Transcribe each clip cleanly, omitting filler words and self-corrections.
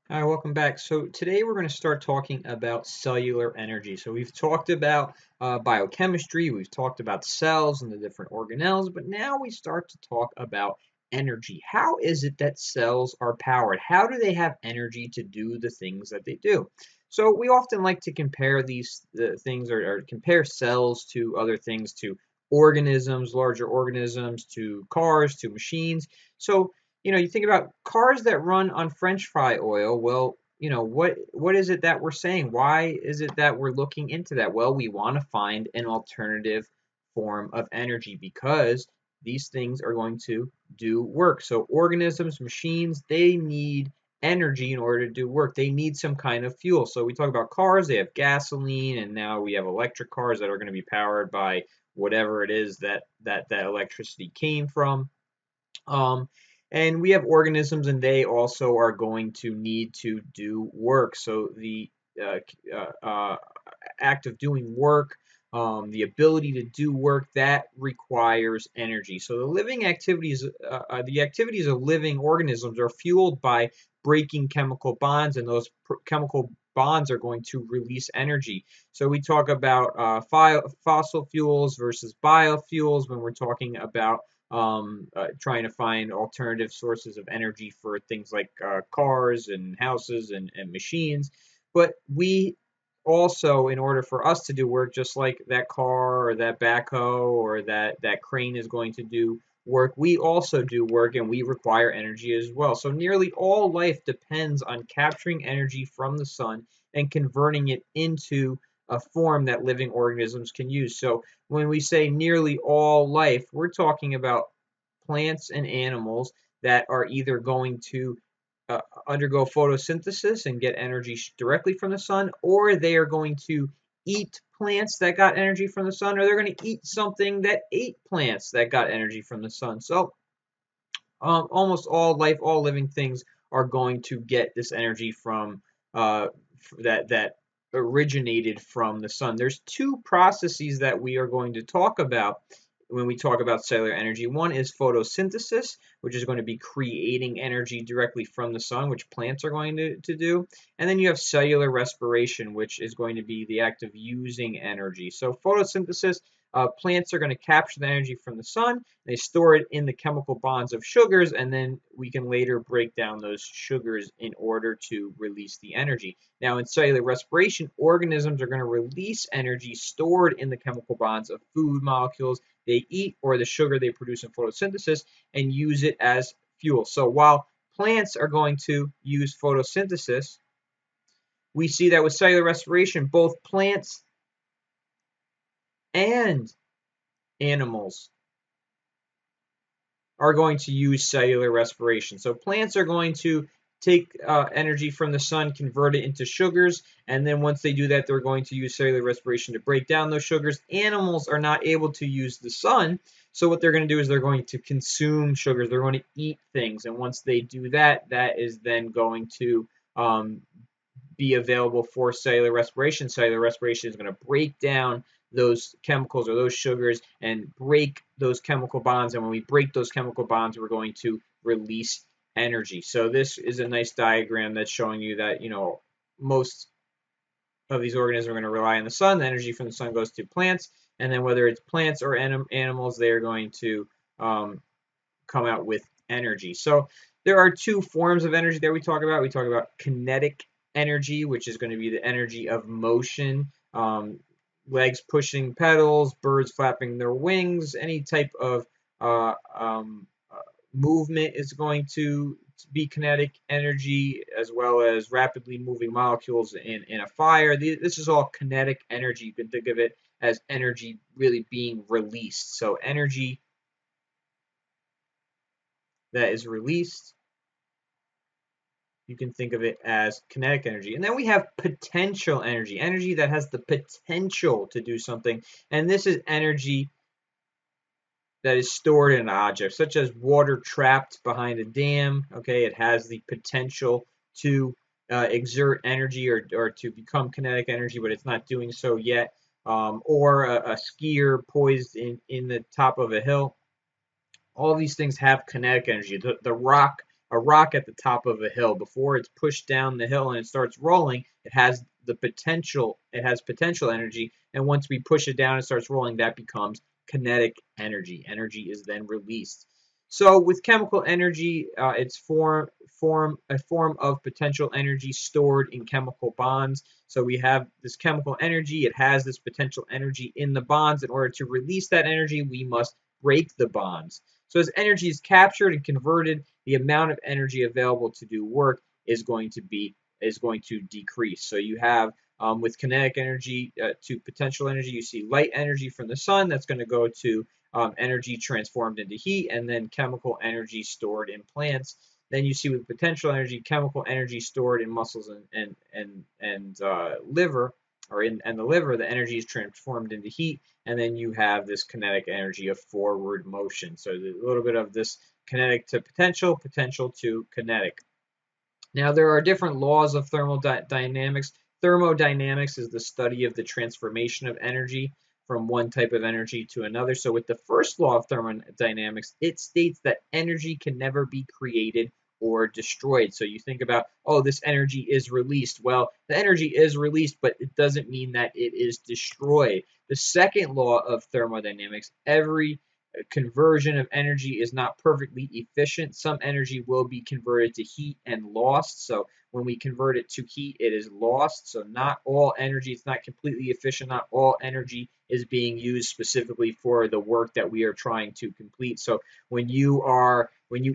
Hi, welcome back. So today we're going to start talking about cellular energy. So we've talked about biochemistry, we've talked about cells and the different organelles, but now we start to talk about energy. How is it that cells are powered? How do they have energy to do the things that they do? So we often like to compare these things or compare cells to other things, to organisms, larger organisms, to cars, to machines. So you think about cars that run on French fry oil. Well, what is it that we're saying? Why is it that we're looking into that? Well, we want to find an alternative form of energy because these things are going to do work. So organisms, machines, they need energy in order to do work. They need some kind of fuel. So we talk about cars, they have gasoline, and now we have electric cars that are going to be powered by whatever it is that electricity came from. Um, and we have organisms, and they also are going to need to do work. So the uh, uh, uh, act of doing work, the ability to do work, that requires energy. So the activities of living organisms are fueled by breaking chemical bonds, and those chemical bonds are going to release energy. So we talk about fossil fuels versus biofuels when we're talking about trying to find alternative sources of energy for things like cars and houses and machines. But we also, in order for us to do work, just like that car or that backhoe or that crane is going to do work, we also do work and we require energy as well. So nearly all life depends on capturing energy from the sun and converting it into a form that living organisms can use. So when we say nearly all life, we're talking about plants and animals that are either going to undergo photosynthesis and get energy directly from the sun, or they are going to eat plants that got energy from the sun, or they're going to eat something that ate plants that got energy from the sun. So almost all life, all living things are going to get this energy from uh, that originated from the sun. There's two processes that we are going to talk about when we talk about cellular energy. One is photosynthesis, which is going to be creating energy directly from the sun, which plants are going to do. And then you have cellular respiration, which is going to be the act of using energy. So photosynthesis, plants are going to capture the energy from the sun. They store it in the chemical bonds of sugars, and then we can later break down those sugars in order to release the energy. Now, in cellular respiration, organisms are going to release energy stored in the chemical bonds of food molecules they eat or the sugar they produce in photosynthesis and use it as fuel. So while plants are going to use photosynthesis, we see that with cellular respiration, both plants and animals are going to use cellular respiration. So plants are going to take energy from the sun, convert it into sugars, and then once they do that, they're going to use cellular respiration to break down those sugars. Animals are not able to use the sun, so what they're going to do is they're going to consume sugars. They're going to eat things, and once they do that, that is then going to be available for cellular respiration. Cellular respiration is going to break down those chemicals or those sugars and break those chemical bonds. And when we break those chemical bonds, we're going to release energy. So this is a nice diagram that's showing you that, most of these organisms are going to rely on the sun. The energy from the sun goes to plants. And then whether it's plants or animals, they're going to come out with energy. So there are two forms of energy that we talk about. We talk about kinetic energy, which is going to be the energy of motion, legs pushing pedals, birds flapping their wings, any type of uh, um, uh, movement is going to be kinetic energy, as well as rapidly moving molecules in a fire. This is all kinetic energy. You can think of it as energy really being released. So energy that is released, you can think of it as kinetic energy. And then we have potential energy, energy that has the potential to do something. And this is energy that is stored in an object, such as water trapped behind a dam. Okay, it has the potential to exert energy or to become kinetic energy, but it's not doing so yet. Or a skier poised in the top of a hill. All these things have kinetic energy. The rock a rock at the top of a hill. Before it's pushed down the hill and it starts rolling, it has potential energy, and once we push it down and starts rolling, that becomes kinetic energy. Energy is then released. So with chemical energy, it's a form of potential energy stored in chemical bonds. So we have this chemical energy, it has this potential energy in the bonds. In order to release that energy, we must break the bonds. So as energy is captured and converted, the amount of energy available to do work is going to decrease. So you have with kinetic energy to potential energy, you see light energy from the sun that's going to go to energy transformed into heat, and then chemical energy stored in plants. Then you see with potential energy, chemical energy stored in muscles and liver, or in the liver, the energy is transformed into heat, and then you have this kinetic energy of forward motion. So a little bit of this kinetic to potential, potential to kinetic. Now there are different laws of thermodynamics. Thermodynamics is the study of the transformation of energy from one type of energy to another. So with the first law of thermodynamics, it states that energy can never be created or destroyed. So you think about, oh, this energy is released. Well, the energy is released, but it doesn't mean that it is destroyed. The second law of thermodynamics, every conversion of energy is not perfectly efficient. Some energy will be converted to heat and lost. So when we convert it to heat, it is lost. So not all energy, it's not completely efficient. Not all energy is being used specifically for the work that we are trying to complete. So when you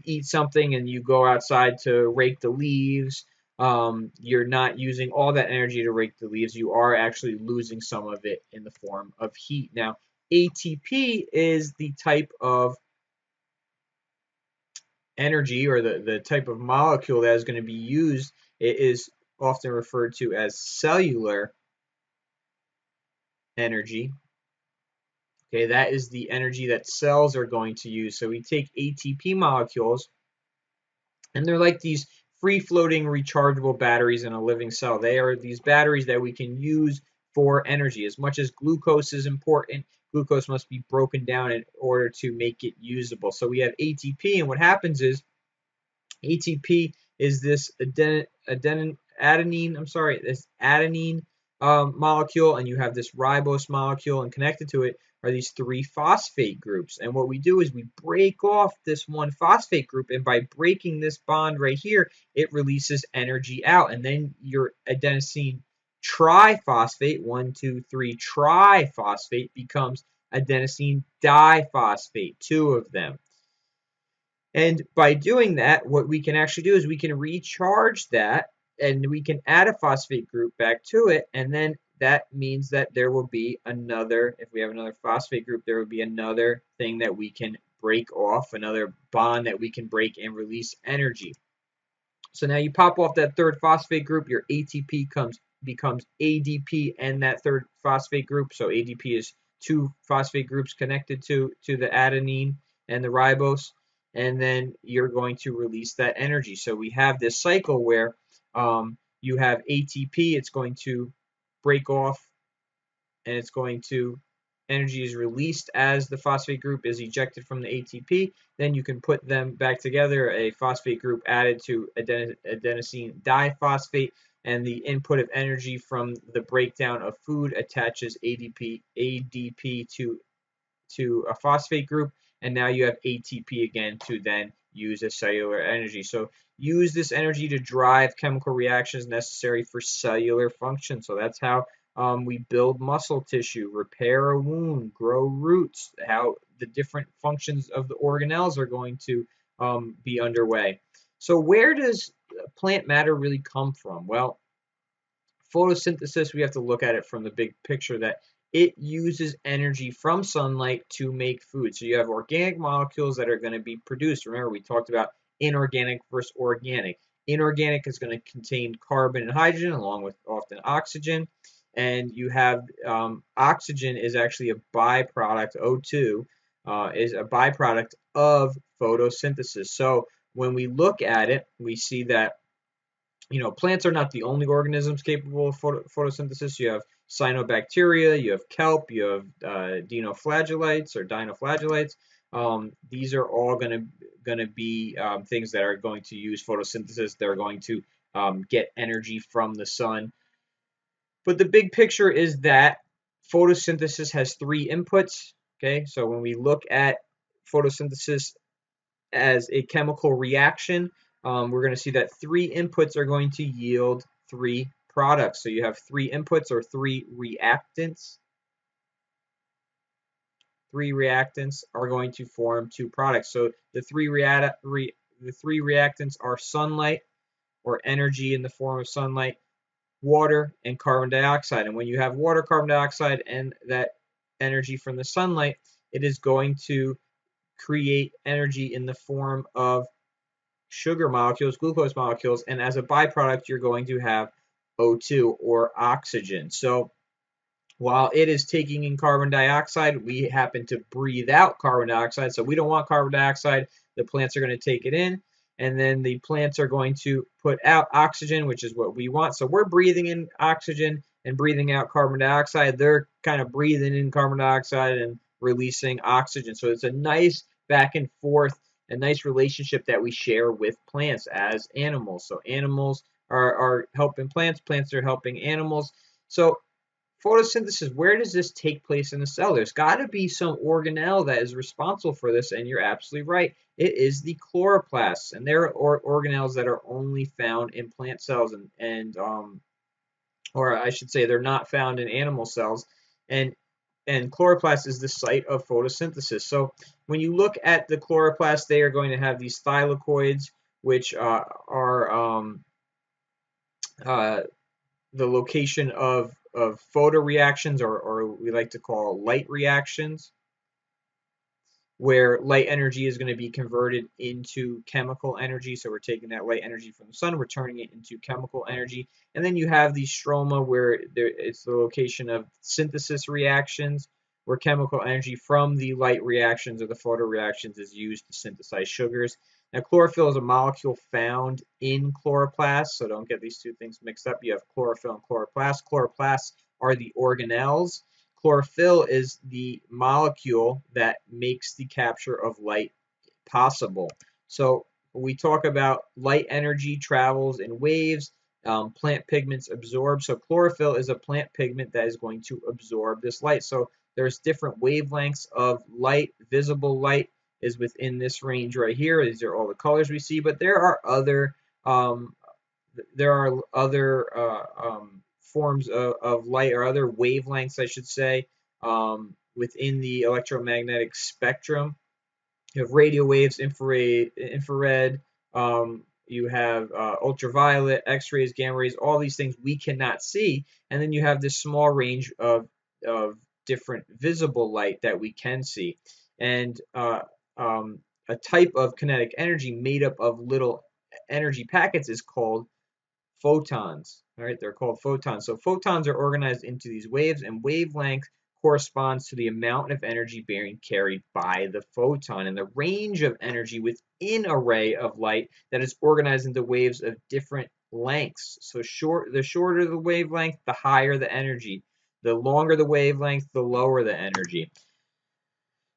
eat something and you go outside to rake the leaves, you're not using all that energy to rake the leaves. You are actually losing some of it in the form of heat. Now, ATP is the type of energy, or the type of molecule that is going to be used. It is often referred to as cellular energy. Okay, that is the energy that cells are going to use. So we take ATP molecules, and they're like these free-floating rechargeable batteries in a living cell. They are these batteries that we can use for energy. As much as glucose is important, glucose must be broken down in order to make it usable. So we have ATP, and what happens is ATP is this adenine molecule, and you have this ribose molecule, and connected to it are these three phosphate groups. And what we do is we break off this one phosphate group, and by breaking this bond right here, it releases energy out. And then your adenosine triphosphate, 1, 2, 3 triphosphate, becomes adenosine diphosphate, two of them. And by doing that, what we can actually do is we can recharge that, and we can add a phosphate group back to it, and then that means that there will be another, if we have another phosphate group, there will be another thing that we can break off, another bond that we can break and release energy. So now you pop off that third phosphate group, your ATP becomes ADP and that third phosphate group. So ADP is two phosphate groups connected to the adenine and the ribose, and then you're going to release that energy. So we have this cycle where you have ATP, it's going to break off, and it's going to, energy is released as the phosphate group is ejected from the ATP. Then you can put them back together, a phosphate group added to adenosine diphosphate, and the input of energy from the breakdown of food attaches ADP to a phosphate group, and now you have ATP again to then use as cellular energy. So use this energy to drive chemical reactions necessary for cellular function. So that's how we build muscle tissue, repair a wound, grow roots, how the different functions of the organelles are going to be underway. So where does plant matter really come from? Well, photosynthesis, we have to look at it from the big picture that it uses energy from sunlight to make food. So you have organic molecules that are going to be produced. Remember, we talked about inorganic versus organic. Inorganic is going to contain carbon and hydrogen along with often oxygen. And you have oxygen is actually a byproduct, O2 is a byproduct of photosynthesis. So when we look at it, we see that plants are not the only organisms capable of photosynthesis. You have cyanobacteria, you have kelp, you have dinoflagellates. These are all going to be things that are going to use photosynthesis. They're going to get energy from the sun. But the big picture is that photosynthesis has three inputs. Okay, so when we look at photosynthesis as a chemical reaction, we're going to see that three inputs are going to yield three products. So you have three inputs or three reactants. Three reactants are going to form two products. So the three reactants are sunlight or energy in the form of sunlight, water, and carbon dioxide. And when you have water, carbon dioxide, and that energy from the sunlight, it is going to create energy in the form of sugar molecules, glucose molecules, and as a byproduct, you're going to have O2 or oxygen. So while it is taking in carbon dioxide, we happen to breathe out carbon dioxide. So we don't want carbon dioxide. The plants are going to take it in, and then the plants are going to put out oxygen, which is what we want. So we're breathing in oxygen and breathing out carbon dioxide. They're kind of breathing in carbon dioxide and releasing oxygen. So it's a nice back and forth, a nice relationship that we share with plants as animals. So animals are helping plants, plants are helping animals. So photosynthesis, where does this take place in the cell? There's got to be some organelle that is responsible for this, and you're absolutely right. It is the chloroplasts, and they're organelles that are only found in plant cells, or I should say, they're not found in animal cells, and chloroplast is the site of photosynthesis. So when you look at the chloroplasts, they are going to have these thylakoids, which are the location of photoreactions, or we like to call light reactions, where light energy is going to be converted into chemical energy. So we're taking that light energy from the sun, we're turning it into chemical energy. And then you have the stroma, where it's the location of synthesis reactions, where chemical energy from the light reactions or the photoreactions is used to synthesize sugars. Now, chlorophyll is a molecule found in chloroplasts, so don't get these two things mixed up. You have chlorophyll and chloroplasts. Chloroplasts are the organelles. Chlorophyll is the molecule that makes the capture of light possible. So we talk about light energy travels in waves, plant pigments absorb. So chlorophyll is a plant pigment that is going to absorb this light. So there's different wavelengths of light. Visible light is within this range right here. These are all the colors we see, but there are other forms of light, or other wavelengths, I should say, within the electromagnetic spectrum. You have radio waves, infrared, you have ultraviolet, X-rays, gamma rays, all these things we cannot see. And then you have this small range of different visible light that we can see. And a type of kinetic energy made up of little energy packets is called photons. All right, they're called photons. So photons are organized into these waves, and wavelength corresponds to the amount of energy being carried by the photon, and the range of energy within a ray of light that is organized into waves of different lengths. So the shorter the wavelength, the higher the energy. The longer the wavelength, the lower the energy.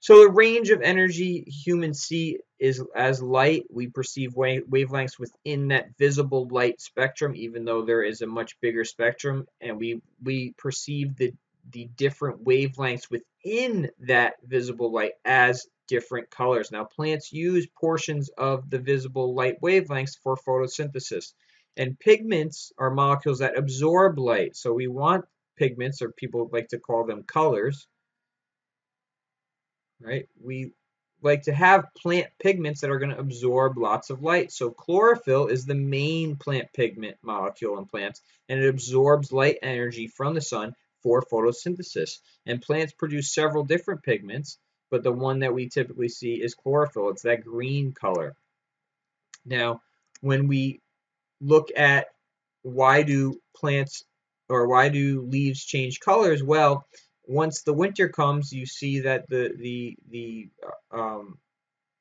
So the range of energy humans see is as light. We perceive wavelengths within that visible light spectrum, even though there is a much bigger spectrum, and we perceive the different wavelengths within that visible light as different colors. Now, plants use portions of the visible light wavelengths for photosynthesis, and pigments are molecules that absorb light. So we want pigments, or people like to call them colors, right? We like to have plant pigments that are going to absorb lots of light. So chlorophyll is the main plant pigment molecule in plants, and it absorbs light energy from the sun for photosynthesis. And plants produce several different pigments, but the one that we typically see is chlorophyll. It's that green color. Now, when we look at why do leaves change colors? Well, once the winter comes, you see that the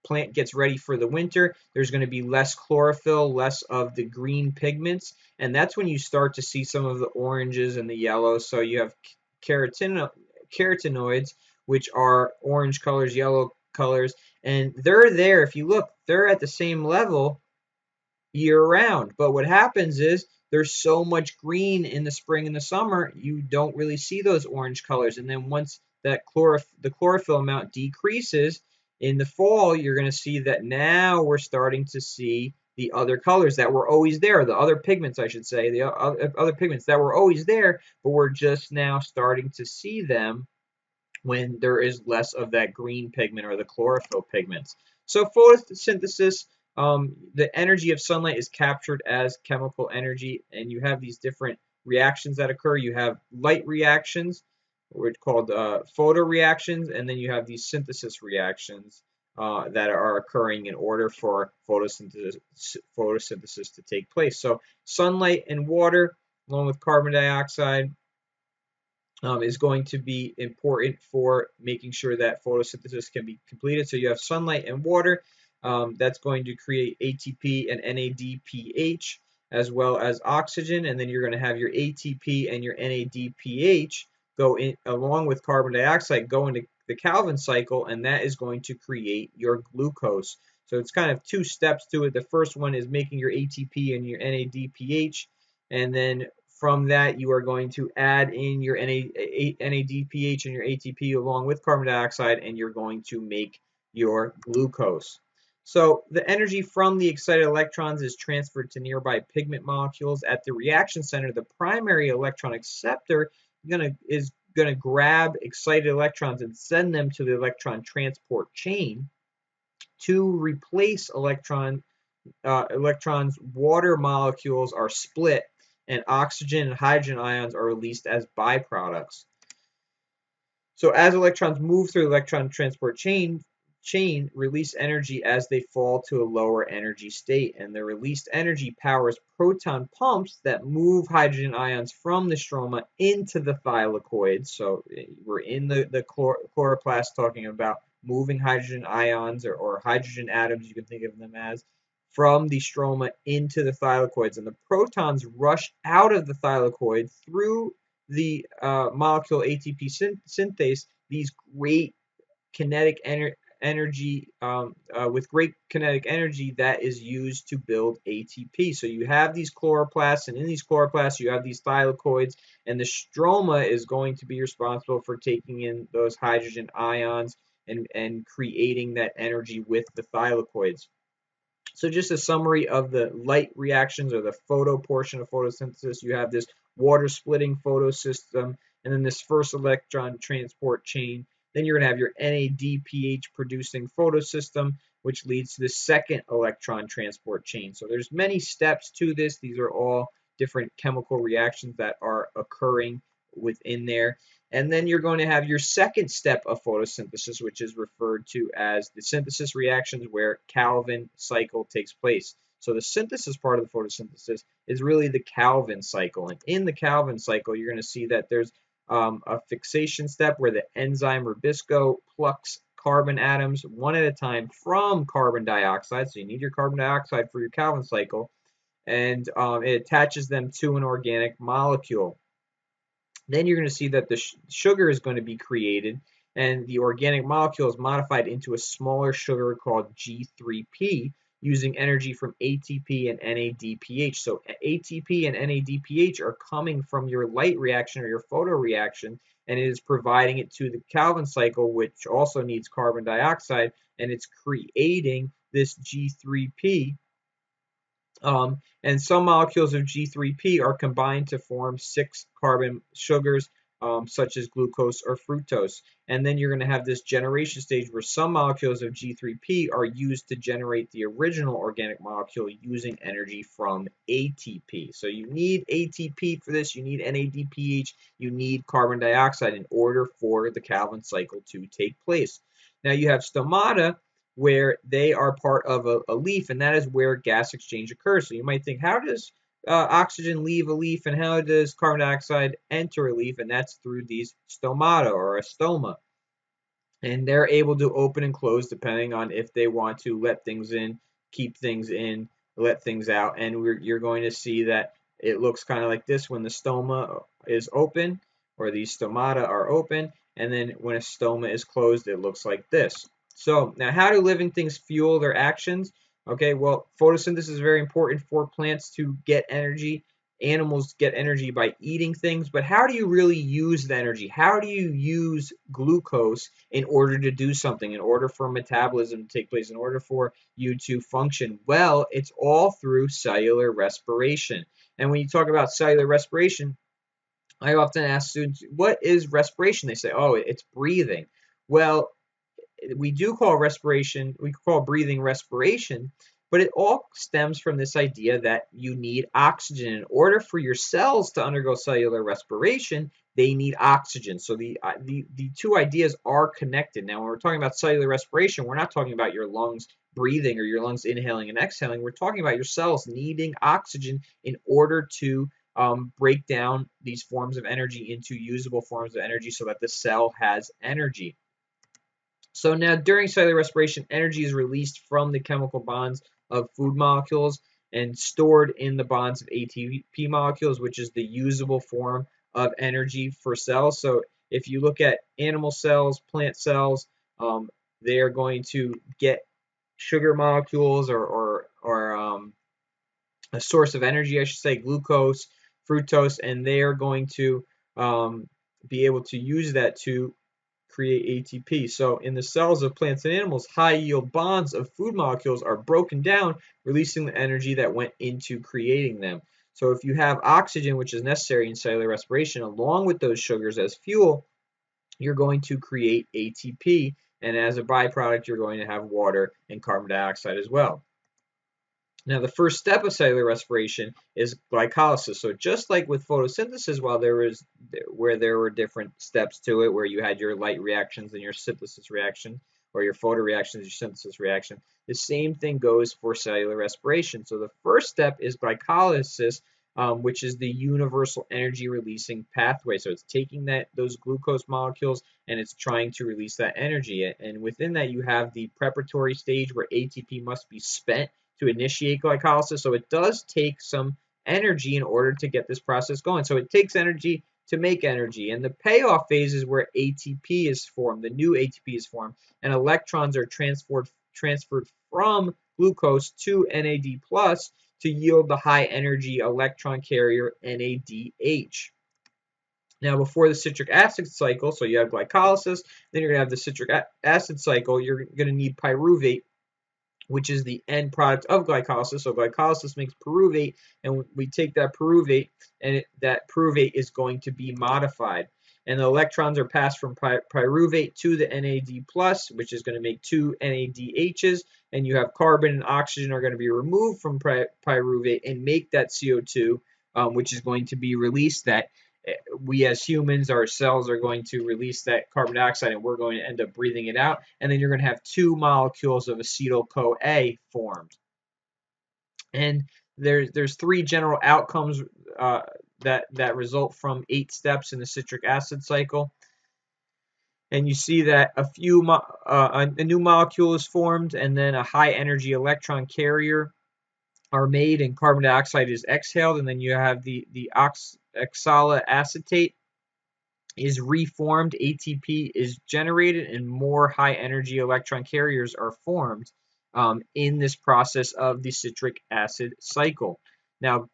plant gets ready for the winter. There's going to be less chlorophyll, less of the green pigments, and that's when you start to see some of the oranges and the yellows. So you have carotenoids, which are orange colors, yellow colors, and they're there. If you look, they're at the same level year round. But what happens is there's so much green in the spring and the summer, you don't really see those orange colors. And then once that the chlorophyll amount decreases in the fall, you're going to see that now we're starting to see the other colors that were always there, the other pigments, I should say, the other pigments that were always there, but we're just now starting to see them when there is less of that green pigment or the chlorophyll pigments. So photosynthesis, the energy of sunlight is captured as chemical energy, and you have these different reactions that occur. You have light reactions, which are called photoreactions, and then you have these synthesis reactions that are occurring in order for photosynthesis to take place. So sunlight and water, along with carbon dioxide, is going to be important for making sure that photosynthesis can be completed. So you have sunlight and water. That's going to create ATP and NADPH as well as oxygen, and then you're going to have your ATP and your NADPH go in along with carbon dioxide go into the Calvin cycle, and that is going to create your glucose. So it's kind of two steps to it. The first one is making your ATP and your NADPH, and then from that, you are going to add in your NADPH and your ATP along with carbon dioxide, and you're going to make your glucose. So the energy from the excited electrons is transferred to nearby pigment molecules. At the reaction center, the primary electron acceptor is going to grab excited electrons and send them to the electron transport chain to replace electrons. Water molecules are split, and oxygen and hydrogen ions are released as byproducts. So as electrons move through the electron transport chain release energy as they fall to a lower energy state, and the released energy powers proton pumps that move hydrogen ions from the stroma into the thylakoids. So we're in the chloroplast talking about moving hydrogen ions or hydrogen atoms, you can think of them as, from the stroma into the thylakoids, and the protons rush out of the thylakoid through the molecule ATP synthase, these great kinetic energy with great kinetic energy that is used to build ATP. So you have these chloroplasts, and in these chloroplasts you have these thylakoids, and the stroma is going to be responsible for taking in those hydrogen ions and creating that energy with the thylakoids. So just a summary of the light reactions or the photo portion of photosynthesis. You have this water splitting photosystem, and then this first electron transport chain. Then you're going to have your NADPH producing photosystem, which leads to the second electron transport chain. So there's many steps to this. These are all different chemical reactions that are occurring within there. And then you're going to have your second step of photosynthesis, which is referred to as the synthesis reactions, where Calvin cycle takes place. So the synthesis part of the photosynthesis is really the Calvin cycle. And in the Calvin cycle, you're going to see that there's a fixation step where the enzyme Rubisco plucks carbon atoms one at a time from carbon dioxide. So you need your carbon dioxide for your Calvin cycle. And it attaches them to an organic molecule. Then you're going to see that the sugar is going to be created, and the organic molecule is modified into a smaller sugar called G3P using energy from ATP and NADPH. So ATP and NADPH are coming from your light reaction or your photoreaction, and it is providing it to the Calvin cycle, which also needs carbon dioxide, and it's creating this G3P. And some molecules of G3P are combined to form 6 carbon sugars, such as glucose or fructose. And then you're going to have this generation stage where some molecules of G3P are used to generate the original organic molecule using energy from ATP. So you need ATP for this, you need NADPH, you need carbon dioxide in order for the Calvin cycle to take place. Now you have stomata, where they are part of a leaf, and that is where gas exchange occurs. So you might think, how does oxygen leave a leaf, and how does carbon dioxide enter a leaf? And that's through these stomata or a stoma. And they're able to open and close depending on if they want to let things in, keep things in, let things out. And you're going to see that it looks kind of like this when the stoma is open, or these stomata are open, and then when a stoma is closed, it looks like this. So now, how do living things fuel their actions? Okay, well, photosynthesis is very important for plants to get energy. Animals get energy by eating things, but how do you really use the energy? How do you use glucose in order to do something, in order for metabolism to take place, in order for you to function? Well, it's all through cellular respiration. And when you talk about cellular respiration, I often ask students, what is respiration? They say, oh, it's breathing. Well, we do call respiration, we call breathing respiration, but it all stems from this idea that you need oxygen. In order for your cells to undergo cellular respiration, they need oxygen. So the two ideas are connected. Now, when we're talking about cellular respiration, we're not talking about your lungs breathing or your lungs inhaling and exhaling. We're talking about your cells needing oxygen in order to break down these forms of energy into usable forms of energy so that the cell has energy. So now during cellular respiration, energy is released from the chemical bonds of food molecules and stored in the bonds of ATP molecules, which is the usable form of energy for cells. So if you look at animal cells, plant cells, they are going to get sugar molecules or a source of energy, I should say, glucose, fructose, and they are going to be able to use that to create ATP. So in the cells of plants and animals, high yield bonds of food molecules are broken down, releasing the energy that went into creating them. So if you have oxygen, which is necessary in cellular respiration, along with those sugars as fuel, you're going to create ATP. And as a byproduct, you're going to have water and carbon dioxide as well. Now, the first step of cellular respiration is glycolysis. So just like with photosynthesis, while there were different steps to it, where you had your light reactions and your synthesis reaction, or your photoreactions, your synthesis reaction, the same thing goes for cellular respiration. So the first step is glycolysis, which is the universal energy releasing pathway. So it's taking those glucose molecules and it's trying to release that energy. And within that, you have the preparatory stage where ATP must be spent to initiate glycolysis. So it does take some energy in order to get this process going. So it takes energy to make energy. And the payoff phase is where ATP is formed, the new ATP is formed, and electrons are transferred from glucose to NAD plus to yield the high energy electron carrier NADH. Now, before the citric acid cycle, so you have glycolysis, then you're going to have the citric acid cycle, you're going to need pyruvate, which is the end product of glycolysis. So glycolysis makes pyruvate, and we take that pyruvate, and that pyruvate is going to be modified. And the electrons are passed from pyruvate to the NAD+, which is going to make two NADHs, and you have carbon and oxygen are going to be removed from pyruvate and make that CO2, which is going to be released. That we as humans, our cells are going to release that carbon dioxide and we're going to end up breathing it out. And then you're going to have two molecules of acetyl-CoA formed. And there's three general outcomes that result from 8 steps in the citric acid cycle. And you see that a new molecule is formed, and then a high energy electron carrier are made, and carbon dioxide is exhaled, and then you have the oxaloacetate is reformed, ATP is generated, and more high energy electron carriers are formed in this process of the citric acid cycle. Now,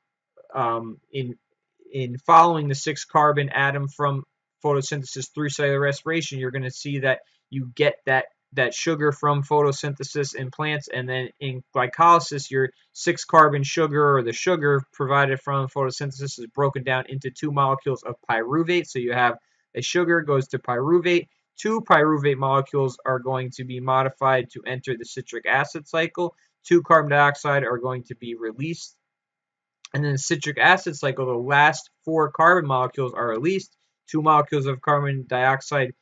in following the 6 carbon atom from photosynthesis through cellular respiration, you're going to see that you get that sugar from photosynthesis in plants, and then in glycolysis, your 6 carbon sugar, or the sugar provided from photosynthesis, is broken down into 2 molecules of pyruvate. So you have a sugar goes to pyruvate. 2 pyruvate molecules are going to be modified to enter the citric acid cycle. 2 carbon dioxide are going to be released. And then the citric acid cycle, the last 4 carbon molecules are released. 2 molecules of carbon dioxide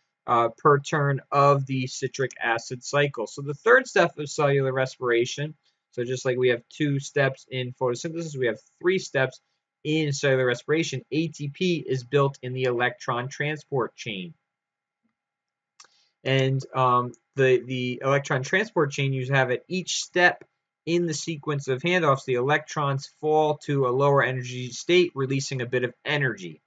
per turn of the citric acid cycle. So the third step of cellular respiration, so just like we have 2 steps in photosynthesis, we have 3 steps in cellular respiration. ATP is built in the electron transport chain. And the electron transport chain, you have at each step in the sequence of handoffs, the electrons fall to a lower energy state, releasing a bit of energy.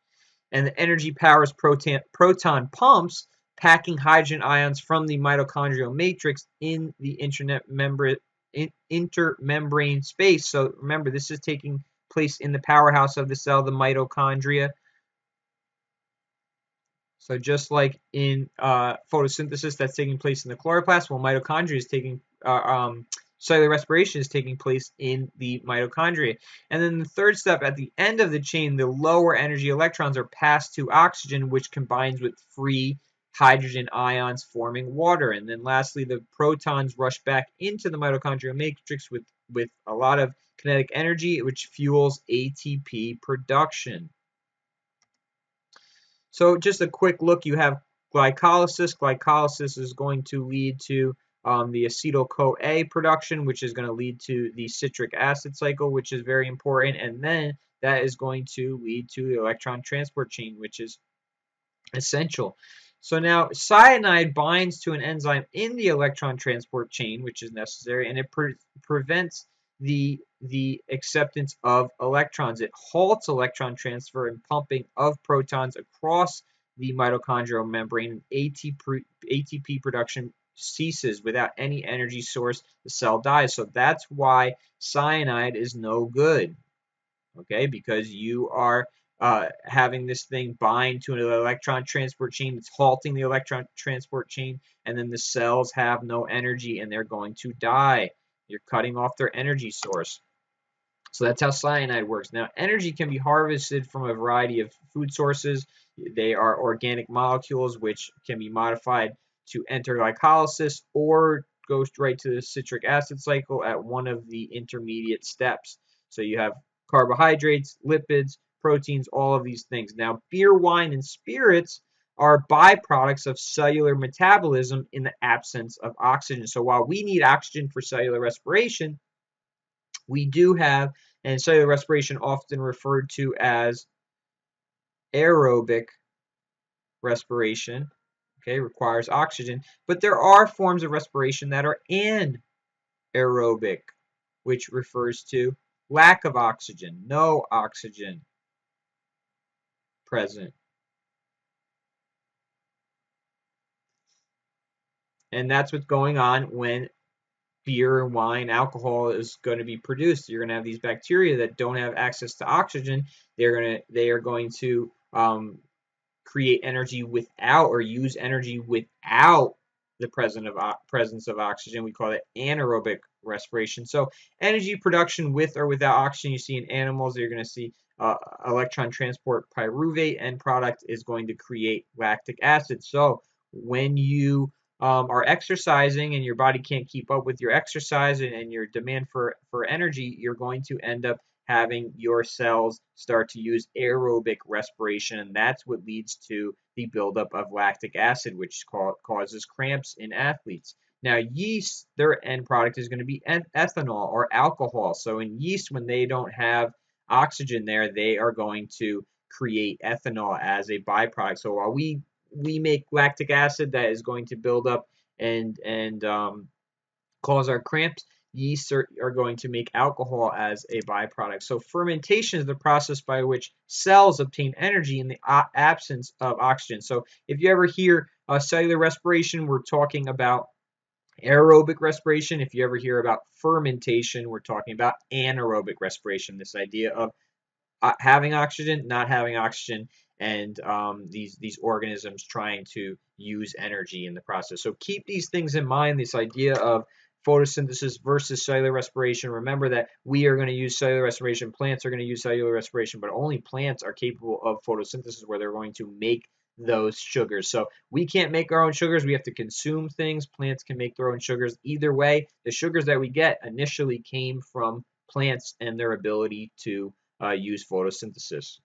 And the energy powers proton pumps packing hydrogen ions from the mitochondrial matrix in the intermembrane space. So remember, this is taking place in the powerhouse of the cell, the mitochondria. So just like in photosynthesis that's taking place in the chloroplast, well, mitochondria is taking cellular respiration is taking place in the mitochondria. And then the third step, at the end of the chain, the lower energy electrons are passed to oxygen, which combines with free hydrogen ions forming water. And then lastly, the protons rush back into the mitochondrial matrix with a lot of kinetic energy, which fuels ATP production. So just a quick look, you have glycolysis. Glycolysis is going to lead to the acetyl-CoA production, which is going to lead to the citric acid cycle, which is very important. And then that is going to lead to the electron transport chain, which is essential. So now cyanide binds to an enzyme in the electron transport chain, which is necessary, and it prevents the acceptance of electrons. It halts electron transfer and pumping of protons across the mitochondrial membrane. ATP production ceases without any energy source. The cell dies. So that's why cyanide is no good. Okay, because you are having this thing bind to an electron transport chain. It's halting the electron transport chain, and then the cells have no energy and they're going to die. You're cutting off their energy source. So that's how cyanide works. Now, energy can be harvested from a variety of food sources. They are organic molecules which can be modified to enter glycolysis or go right to the citric acid cycle at one of the intermediate steps. So you have carbohydrates, lipids, proteins, all of these things. Now, beer, wine, and spirits are byproducts of cellular metabolism in the absence of oxygen. So while we need oxygen for cellular respiration, we do have, and cellular respiration often referred to as aerobic respiration, okay, requires oxygen, but there are forms of respiration that are anaerobic, which refers to lack of oxygen, no oxygen present. And that's what's going on when beer, wine, alcohol is going to be produced. You're going to have these bacteria that don't have access to oxygen. They are going to create energy without, or use energy without, the presence of oxygen. We call it anaerobic respiration. So energy production with or without oxygen, you see in animals, you're going to see electron transport pyruvate end product is going to create lactic acid. So when you are exercising and your body can't keep up with your exercise and your demand for energy, you're going to end up having your cells start to use aerobic respiration, and that's what leads to the buildup of lactic acid, which causes cramps in athletes. Now, yeast, their end product is going to be ethanol or alcohol. So in yeast, when they don't have oxygen there, they are going to create ethanol as a byproduct. So while we make lactic acid that is going to build up and cause our cramps, yeasts are going to make alcohol as a byproduct. So fermentation is the process by which cells obtain energy in the absence of oxygen. So if you ever hear cellular respiration, we're talking about aerobic respiration. If you ever hear about fermentation, we're talking about anaerobic respiration, this idea of having oxygen, not having oxygen, and these organisms trying to use energy in the process. So keep these things in mind, this idea of photosynthesis versus cellular respiration. Remember that we are going to use cellular respiration, plants are going to use cellular respiration, but only plants are capable of photosynthesis where they're going to make those sugars. So we can't make our own sugars. We have to consume things. Plants can make their own sugars. Either way, the sugars that we get initially came from plants and their ability to use photosynthesis.